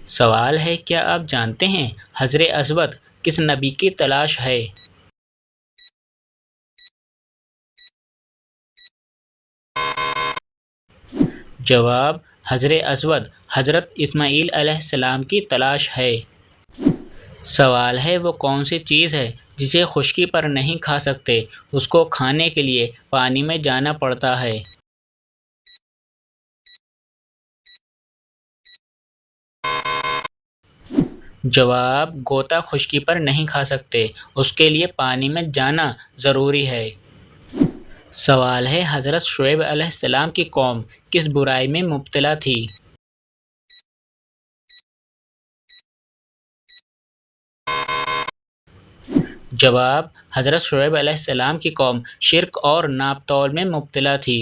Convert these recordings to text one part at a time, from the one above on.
سوال ہے، کیا آپ جانتے ہیں حجر اسود کس نبی کی تلاش ہے؟ جواب: حجر اسود حضرت اسماعیل علیہ السلام کی تلاش ہے۔ سوال ہے، وہ کون سی چیز ہے جسے خشکی پر نہیں کھا سکتے، اس کو کھانے کے لیے پانی میں جانا پڑتا ہے؟ جواب: غوطہ خشکی پر نہیں کھا سکتے، اس کے لیے پانی میں جانا ضروری ہے۔ سوال ہے، حضرت شعیب علیہ السلام کی قوم کس برائی میں مبتلا تھی؟ جواب: حضرت شعیب علیہ السلام کی قوم شرک اور ناپ تول میں مبتلا تھی۔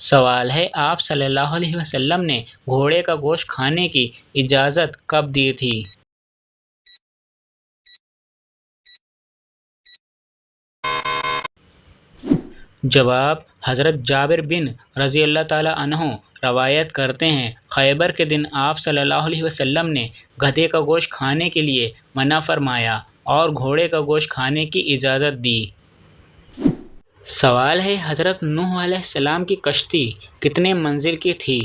سوال ہے، آپ صلی اللہ علیہ وسلم نے گھوڑے کا گوشت کھانے کی اجازت کب دی تھی؟ جواب: حضرت جابر بن رضی اللہ تعالیٰ عنہ روایت کرتے ہیں، خیبر کے دن آپ صلی اللہ علیہ وسلم نے گدھے کا گوشت کھانے کے لیے منع فرمایا اور گھوڑے کا گوشت کھانے کی اجازت دی۔ سوال ہے، حضرت نوح علیہ السلام کی کشتی کتنے منزل کی تھی؟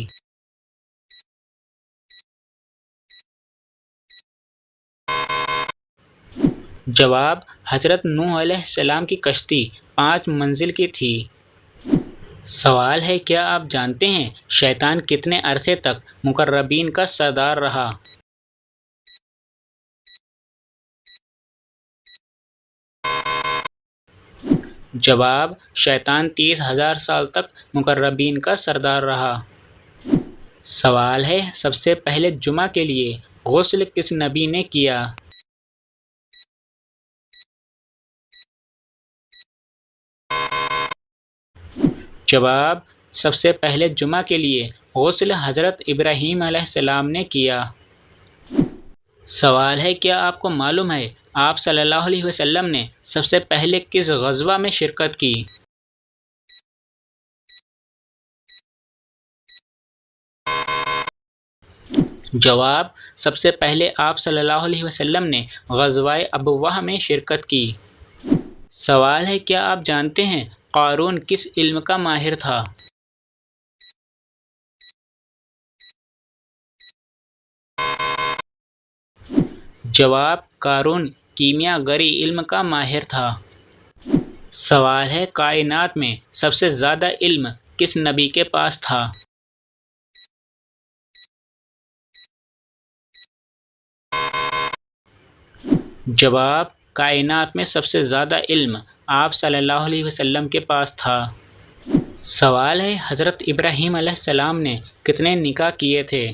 جواب: حضرت نوح علیہ السلام کی کشتی 5 منزل کی تھی۔ سوال ہے، کیا آپ جانتے ہیں شیطان کتنے عرصے تک مقربین کا سردار رہا؟ جواب: شیطان 30,000 سال تک مقربین کا سردار رہا۔ سوال ہے، سب سے پہلے جمعہ کے لیے غسل کس نبی نے کیا؟ جواب: سب سے پہلے جمعہ کے لیے غسل حضرت ابراہیم علیہ السلام نے کیا۔ سوال ہے، کیا آپ کو معلوم ہے آپ صلی اللہ علیہ وسلم نے سب سے پہلے کس غزوہ میں شرکت کی؟ جواب: سب سے پہلے آپ صلی اللہ علیہ وسلم نے غزوہ ابواہ میں شرکت کی۔ سوال ہے، کیا آپ جانتے ہیں قارون کس علم کا ماہر تھا؟ جواب: قارون کیمیا گری علم کا ماہر تھا۔ سوال ہے، کائنات میں سب سے زیادہ علم کس نبی کے پاس تھا؟ جواب: کائنات میں سب سے زیادہ علم آپ صلی اللہ علیہ وسلم کے پاس تھا۔ سوال ہے، حضرت ابراہیم علیہ السلام نے کتنے نکاح کیے تھے؟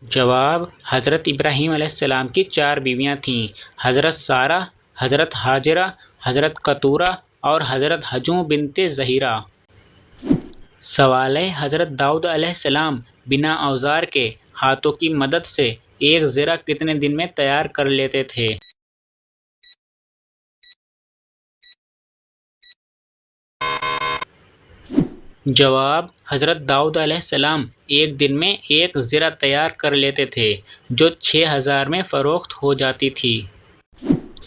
جواب: حضرت ابراہیم علیہ السلام کی 4 بیویاں تھیں، حضرت سارہ، حضرت ہاجرہ، حضرت قطورہ اور حضرت حجوں بنت زہرہ۔ سوال ہے، حضرت داؤد علیہ السلام بنا اوزار کے ہاتھوں کی مدد سے ایک زرہ کتنے دن میں تیار کر لیتے تھے؟ جواب: حضرت داؤد علیہ السلام ایک دن میں ایک زرہ تیار کر لیتے تھے جو 6,000 میں فروخت ہو جاتی تھی۔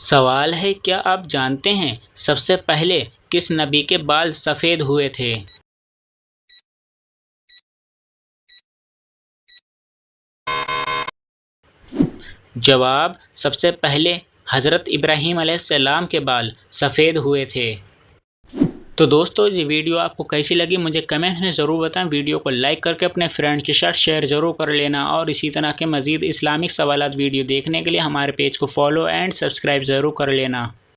سوال ہے، کیا آپ جانتے ہیں سب سے پہلے کس نبی کے بال سفید ہوئے تھے؟ جواب: سب سے پہلے حضرت ابراہیم علیہ السلام کے بال سفید ہوئے تھے۔ تو دوستو، یہ ویڈیو آپ کو کیسی لگی مجھے کمنٹ میں ضرور بتائیں۔ ویڈیو کو لائک کر کے اپنے فرینڈ کے ساتھ شیئر ضرور کر لینا، اور اسی طرح کے مزید اسلامک سوالات ویڈیو دیکھنے کے لیے ہمارے پیج کو فالو اینڈ سبسکرائب ضرور کر لینا۔